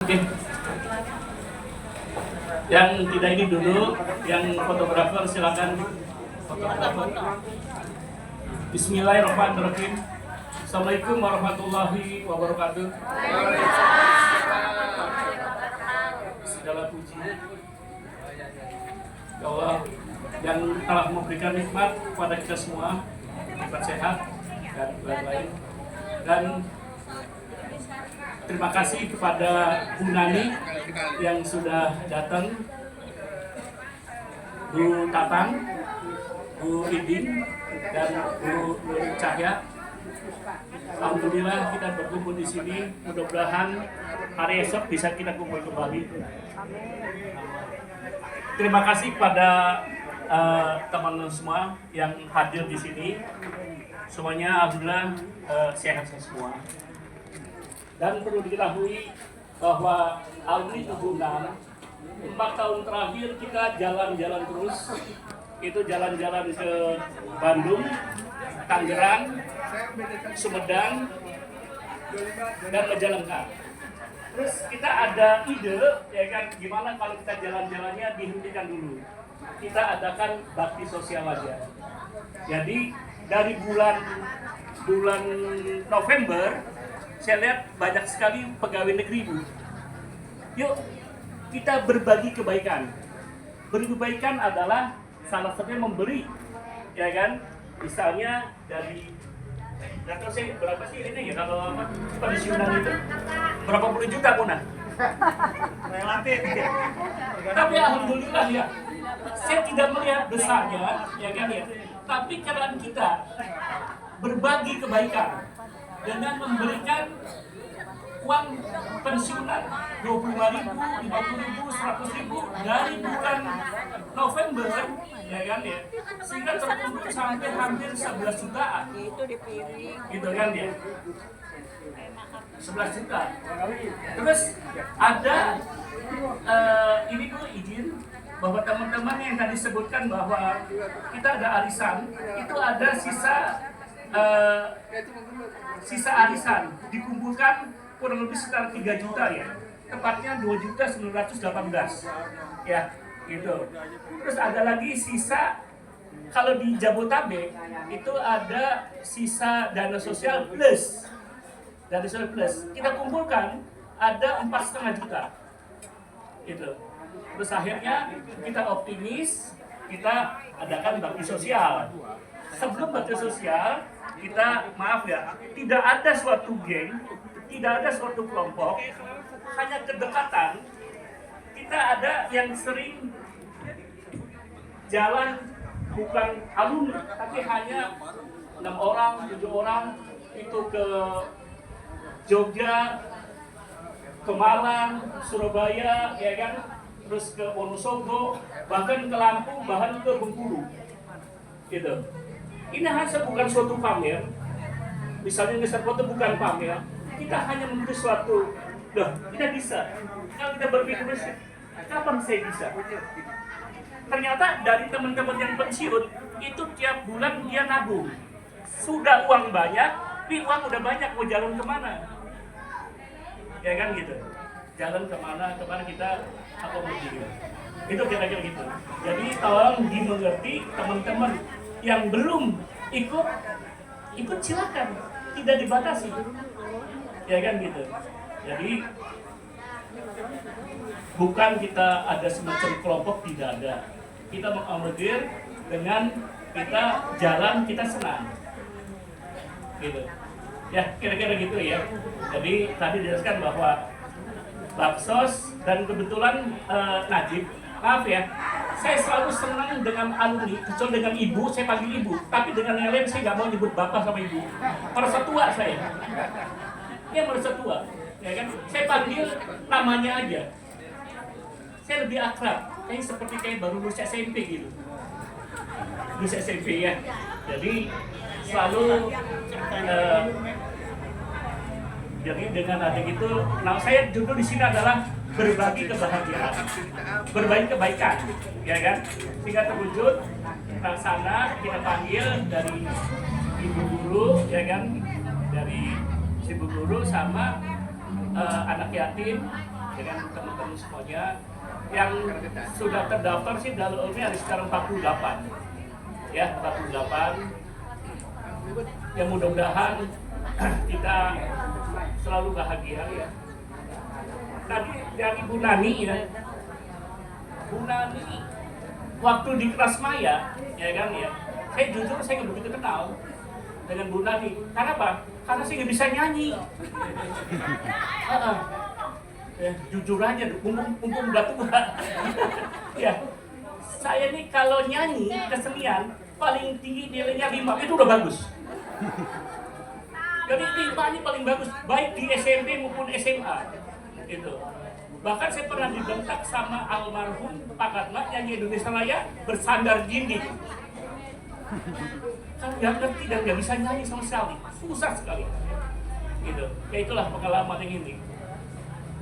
Oke. Yang tidak ini dulu, yang fotografer silakan fotografer. Bismillahirrahmanirrahim. Assalamualaikum warahmatullahi wabarakatuh. Segala puji ya Allah yang telah memberikan nikmat kepada kita semua, nikmat sehat dan lain-lain. Dan terima kasih kepada Bu Nani yang sudah datang, Bu Tatang, Bu Idin, dan Bu Nur Cahya. Alhamdulillah kita berkumpul di sini. Mudah-mudahan hari esok bisa kita kumpul kembali. Terima kasih kepada teman-teman semua yang hadir di sini. Semuanya alhamdulillah sehat semua. Dan perlu diketahui bahwa alumni 76 4 tahun terakhir kita jalan-jalan terus. Itu jalan-jalan ke Bandung, Tangerang, Sumedang, dan Majalengka. Terus kita ada ide, ya kan, gimana kalau kita jalan-jalannya dihentikan dulu. Kita adakan bakti sosial aja. Jadi dari bulan November, saya lihat banyak sekali pegawai negeri, Bu. Yuk, kita berbagi kebaikan. Berbagi kebaikan adalah salah satunya memberi, ya kan? Misalnya dari, nggak tahu saya berapa sih ini ya kalau apa pensiunan itu berapa puluh juta Buna? Relatif ya. Tapi alhamdulillah ya, saya tidak melihat besarnya, ya kan ya. Tapi karena kita berbagi kebaikan dengan memberikan uang pensiunan 25.000, 50.000, 100.000 dari bulan November, ya kan ya, sehingga terkumpul sampai hampir 11 jutaan. Itu dipiring. Gitu kan ya. 11 juta. Terus ada ini Bu izin bahwa teman-teman yang tadi sebutkan bahwa kita ada arisan, itu ada sisa arisan dikumpulkan kurang lebih sekitar 3 juta ya, tepatnya 2.918 ya gitu. Terus ada lagi sisa kalau di Jabotabek itu ada sisa dana sosial plus, kita kumpulkan ada 4,5 juta gitu. Terus akhirnya kita optimis, kita adakan bakti sosial. Sebelum bakti sosial kita maaf ya, tidak ada suatu geng, tidak ada suatu kelompok, hanya kedekatan. Kita ada yang sering jalan bukan alumni, tapi hanya 6 orang, 7 orang itu ke Jogja, ke Malang, Surabaya, ya kan, terus ke Wonosobo, bahkan ke Lampung, bahkan ke Bengkulu, gitu. Ini hanya bukan suatu pamer. Misalnya ngeser foto bukan pamer. Kita hanya memberi suatu, kita bisa. Kalau kita berpikir, kapan saya bisa? Ternyata dari teman-teman yang pensiun, itu tiap bulan dia nabung. Sudah uang banyak, tapi uang udah banyak, mau jalan kemana? Ya kan gitu. Jalan kemana kita akomodir. Itu kira-kira gitu. Jadi tolong dimengerti teman-teman yang belum ikut silakan, tidak dibatasi, ya kan gitu. Jadi bukan kita ada semacam kelompok, tidak ada. Kita mengakomodir dengan kita jalan, kita senang, gitu. Ya kira-kira gitu ya. Jadi tadi dijelaskan bahwa baksos dan kebetulan Najib, maaf ya, saya selalu senang dengan alumni, kecuali dengan ibu, saya panggil ibu. Tapi dengan yang lain saya nggak mau nyebut bapak sama ibu. Merasa tua saya. Dia merasa tua, ya kan? Saya panggil namanya aja. Saya lebih akrab, kayak baru lulus SMP gitu. Lulus SMP ya. Jadi selalu jadi dengan ada gitu. Nah saya judul di sini adalah berbagi kebahagiaan, berbagi kebaikan, ya kan? Sehingga terwujud sana kita panggil dari ibu guru, ya kan? Dari ibu guru sama anak yatim, dengan teman-teman semuanya yang sudah terdaftar sih ini ada sekarang 48 ya, 48. Ya mudah-mudahan kita selalu bahagia ya. Tadi dari Bu Nani ya, Bu Nani waktu di Krasmaya ya kan ya, saya jujur saya nggak begitu kenal dengan Bu Nani. Karena apa? Karena saya nggak bisa nyanyi. Jujur aja, mumpung udah tua. Ya, saya nih kalau nyanyi kesenian paling tinggi nilainya 5, itu udah bagus. Jadi 5 ini paling bagus, baik di SMP maupun SMA. Itu. Bahkan saya pernah dibentak sama almarhum Pak Katma nyanyi Indonesia Raya bersandar gini. Kan nggak ngerti dan nggak bisa nyanyi sama sekali, susah sekali. Gitu. Ya itulah pengalaman yang ini.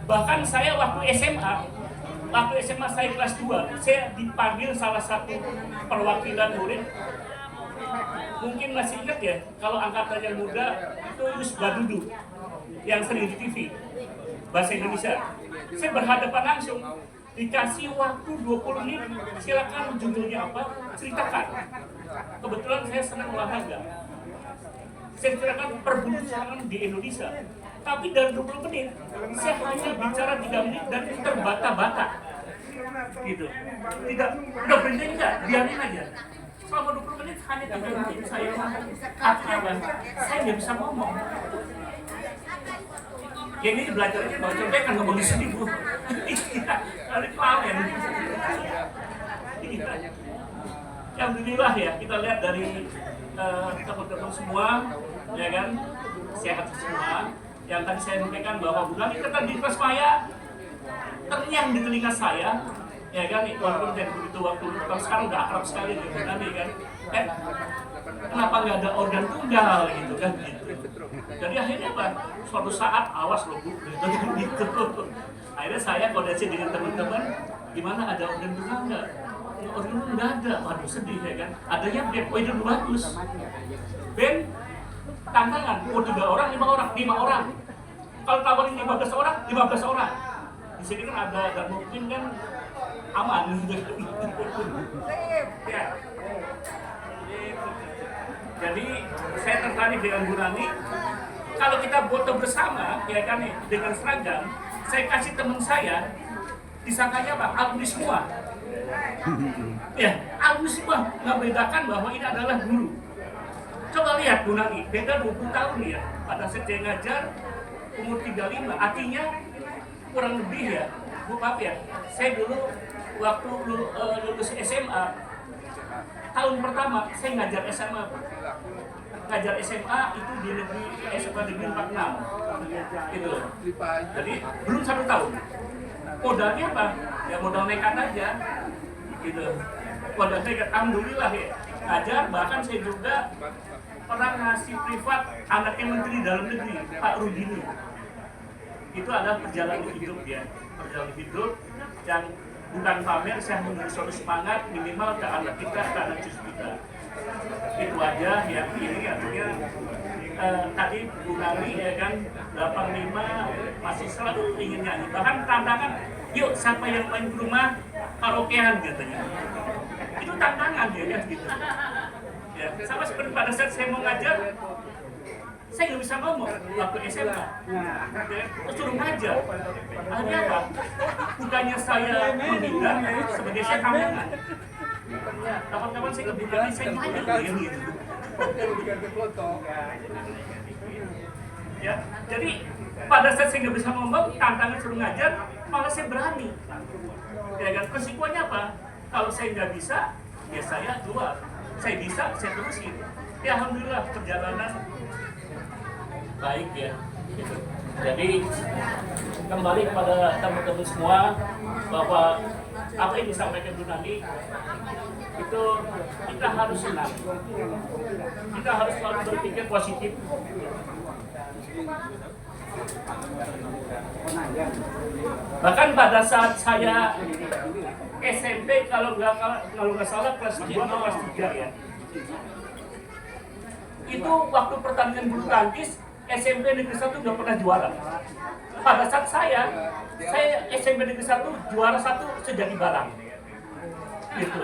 Bahkan saya waktu SMA saya kelas 2, saya dipanggil salah satu perwakilan murid. Mungkin masih ingat ya, kalau angkatan yang muda itu Yus Badudu yang sering di TV bahasa Indonesia. Saya berhadapan langsung, dikasih waktu 20 menit, silakan judulnya apa, ceritakan. Kebetulan saya senang olahraga. Saya ceritakan perbuluhan di Indonesia. Tapi dari 20 menit, saya hanya bicara 3 menit dan terbata-bata. Gitu. Tidak, udah berhenti enggak, biarin aja. Selama 20 menit hanya 3 menit saya ngomong. Artinya apa? Saya nggak bisa ngomong. Ya ini belajarnya bahwa contohnya kan ngomong di sini, Bu. Kali pamen. Alhamdulillah ya, kita lihat dari teman-teman semua, ya kan, sehat semua. Yang tadi saya sampaikan bahwa bukan kita di Krasmaya terngiang di telinga saya, ya kan, walaupun dari begitu waktu sekarang udah akrab sekali dengan Nabi kan, kenapa nggak ada organ tunggal gitu kan, gitu. Jadi akhirnya apa? Suatu saat awas loh Bu, gitu. Akhirnya saya koordinasi dengan teman-teman, gimana ada organ tunggal nggak? Organ tunggal nggak ada, waduh sedih ya kan. Adanya band, oh itu bagus. Band tantangan, 3 orang, 5 orang. Kalau tawarin 15 orang, 15 orang. Di sini kan ada dan mungkin kan aman gitu. Ya. Jadi saya tertarik dengan Bu Nani. Kalau kita foto bersama, ya kan, dengan seragam, saya kasih teman saya, disangkanya apa? Alumni semua. Ya, alumni semua. Nggak bedakan bahwa ini adalah guru. Coba lihat Bu Nani, beda 20 tahun ya. Pada saat saya ngajar, umur 35, artinya kurang lebih ya. Bu maaf ya, saya dulu waktu lulus SMA, tahun pertama saya ngajar SMA. Ngajar SMA itu di negeri SMA Negeri 46 gitu. Jadi belum 1 tahun. Modalnya apa? Ya modal nekat aja gitu. Modal nekat, alhamdulillah ya. Ngajar, bahkan saya juga pernah ngasih privat anaknya Menteri Dalam Negeri, Pak Rudini. Itu adalah perjalanan hidup ya. Perjalanan hidup yang bukan pamer, saya memberi suatu semangat minimal ke anak kita, ke anak cucu kita. Itu aja yang ini artinya tadi Bu Nani ya kan 85 masih selalu ingin nyanyi. Bahkan tantangan, yuk siapa yang main ke rumah karaokean katanya. Itu tantangan ya kan gitu. Ya, sama seperti pada saat saya mau ngajar, saya nggak bisa ngomong waktu SMA. Ya, suruh ngajar. Akhirnya apa? Bukannya saya menghindar, sebagai saya tantangan. Kapan-kapan saya kebutuhan saya nyanyi gitu. Ya, jadi pada saat saya nggak bisa ngomong, tantangan suruh ngajar, malah saya berani. Ya kan, resikonya apa? Kalau saya nggak bisa, ya saya jual. Saya bisa, saya terusin. Ya alhamdulillah perjalanan baik ya. Gitu. Jadi kembali kepada teman-teman semua bahwa apa yang disampaikan Bu Nani itu kita harus senang. Kita harus selalu berpikir positif. Bahkan pada saat saya SMP kalau nggak salah kelas 2 atau kelas 3 ya. Itu waktu pertandingan bulu tangkis SMP Negeri 1 nggak pernah juara. Pada saat saya SMP Negeri 1 juara 1 sejadi barang. Gitu.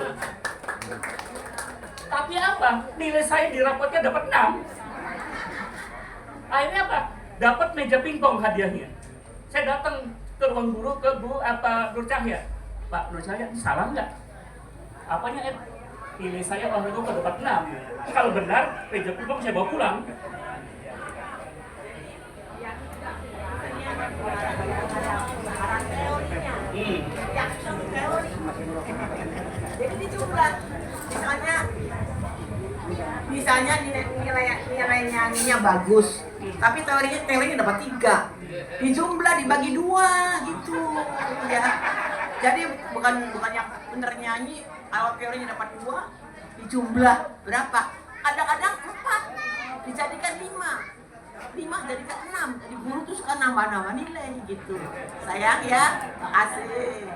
Tapi apa? Nilai saya di rapotnya dapat 6. Akhirnya apa? Dapat meja pingpong hadiahnya. Saya datang ke ruang guru ke Nur Cahya. Pak Nur Cahya, salah nggak? Apanya? Nilai saya waktu itu dapat 6. Kalau benar, meja pingpong saya bawa pulang. Jadi dijumlah, misalnya nilainya bagus, tapi teorinya dapat 3, dijumlah dibagi 2 gitu ya. Jadi bukan yang bener nyanyi, kalau teorinya dapat 2, dijumlah berapa? Kadang-kadang 4, dijadikan 5 jadikan 6, jadi guru tuh suka nambah nilai gitu. Sayang ya, makasih.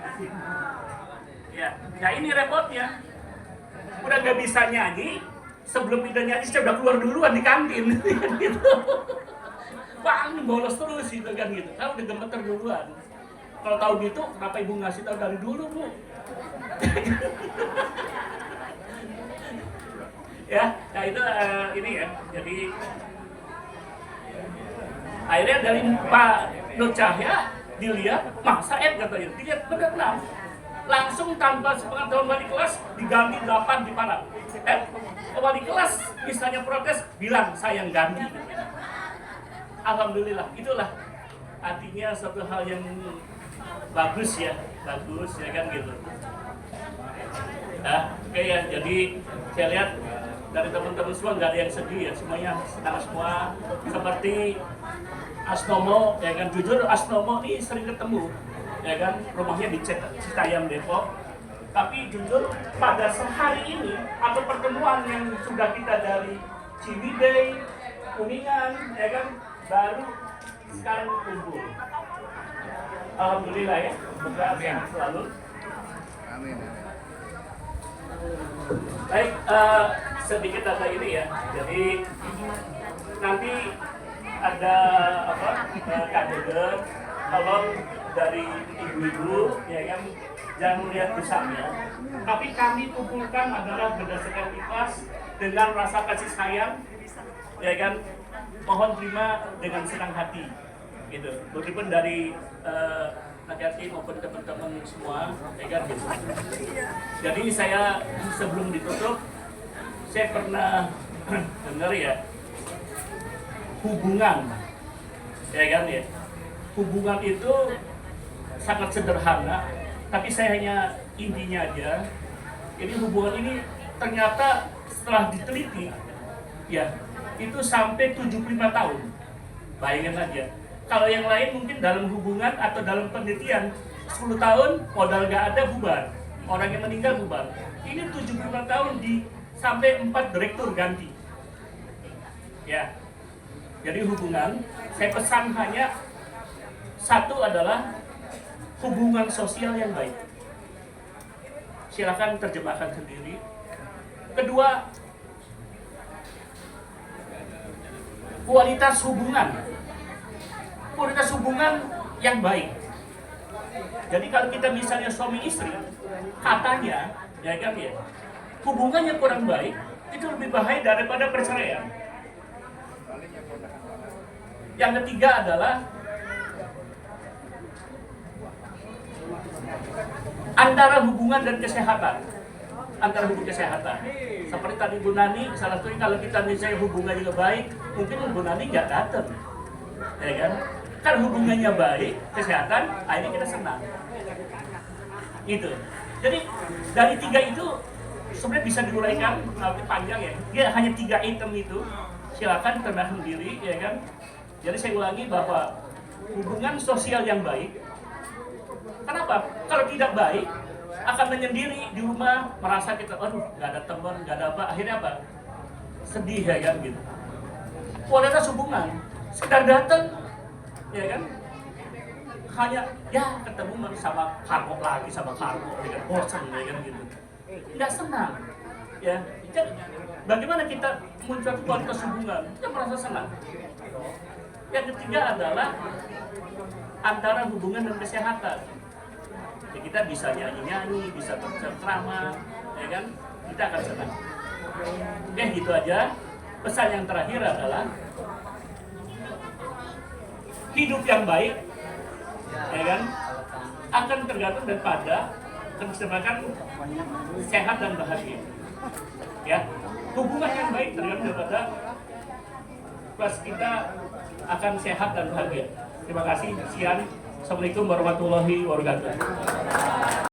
Ya, nah ini repotnya. Udah nggak bisa nyanyi, sebelum kita nyanyi saya udah keluar duluan di kantin. Gitu. Bang, bolos terus gitu kan gitu. Kan udah gemeter duluan. Kalau tahu gitu, kenapa ibu ngasih tahu dari dulu, Bu? Ya, nah itu ini ya. Jadi akhirnya dari Pak Nur Cahya dilihat, masa katanya, dilihat benar-benar langsung tanpa sepengetahuan wali kelas diganti 8 di Parang. Wali kelas misalnya protes, bilang saya yang ganti. Alhamdulillah, itulah artinya suatu hal yang bagus ya kan gitu. Nah, oke ya, jadi saya lihat dari teman-teman semua nggak ada yang sedih ya, semuanya senang semua. Seperti Asnomo, ya kan, jujur Asnomo ini sering ketemu, ya kan, rumahnya di Citayam Depok. Tapi jujur pada sehari ini atau pertemuan yang sudah kita dari Ciwidey, Kuningan, ya kan, baru sekarang kumpul. Alhamdulillah ya, semoga sehat selalu. Amin. Baik, sedikit ada ini ya. Jadi nanti ada kader, tolong dari ibu-ibu, ya kan, jangan lihat besarnya. Tapi kami kumpulkan adalah berdasarkan ikhlas dengan rasa kasih sayang, ya kan. Mohon terima dengan senang hati, gitu. Meskipun dari hati-hati maupun teman-teman semua, ya kan, gitu. Jadi saya sebelum ditutup, saya pernah dengar ya, hubungan, ya kan ya. Hubungan itu sangat sederhana, tapi saya hanya intinya aja. Jadi hubungan ini ternyata setelah diteliti, ya, itu sampai 75 tahun. Bayangin aja. Kalau yang lain mungkin dalam hubungan atau dalam penelitian 10 tahun modal nggak ada bubar, orang yang meninggal bubar. Ini 75 tahun sampai 4 direktur ganti. Ya. Jadi hubungan, saya pesan hanya satu adalah hubungan sosial yang baik. Silakan terjemahkan sendiri. Kedua, kualitas hubungan. Kualitas hubungan yang baik. Jadi kalau kita misalnya suami istri, katanya, ya kan ya, hubungannya kurang baik, itu lebih bahaya daripada perceraian. Yang ketiga adalah antara hubungan dan kesehatan. Antara hubungan kesehatan. Seperti tadi Bu Nani, salah satunya kalau kita misalnya hubungannya baik, mungkin Bu Nani nggak datang, ya kan? Kan hubungannya baik, kesehatan, akhirnya kita senang. Gitu. Jadi dari 3 itu sebenarnya bisa diuraikan, nanti panjang ya. Dia hanya 3 item itu. Silakan tenang sendiri, ya kan? Jadi saya ulangi bahwa hubungan sosial yang baik. Kenapa? Kalau tidak baik, akan menyendiri di rumah, merasa kita, aduh, nggak ada teman, nggak ada apa. Akhirnya apa? Sedih, ya kan gitu. Kualitas hubungan, sekedar datang, ya kan? Hanya ya ketemu sama kargo lagi, sama kargo, ya kan, bosan, ya kan gitu. Nggak senang, ya. Jadi bagaimana kita muncul kualitas hubungan? Kita merasa senang. Yang ketiga adalah antara hubungan dan kesehatan. Ya, kita bisa nyanyi-nyanyi, bisa berceramah, ya kan? Kita akan senang. Oke, gitu aja. Pesan yang terakhir adalah hidup yang baik, ya kan, akan tergantung daripada keseimbangan sehat dan bahagia. Ya, hubungan yang baik tergantung daripada pas kita akan sehat dan bahagia. Terima kasih. Sekian. Assalamualaikum warahmatullahi wabarakatuh.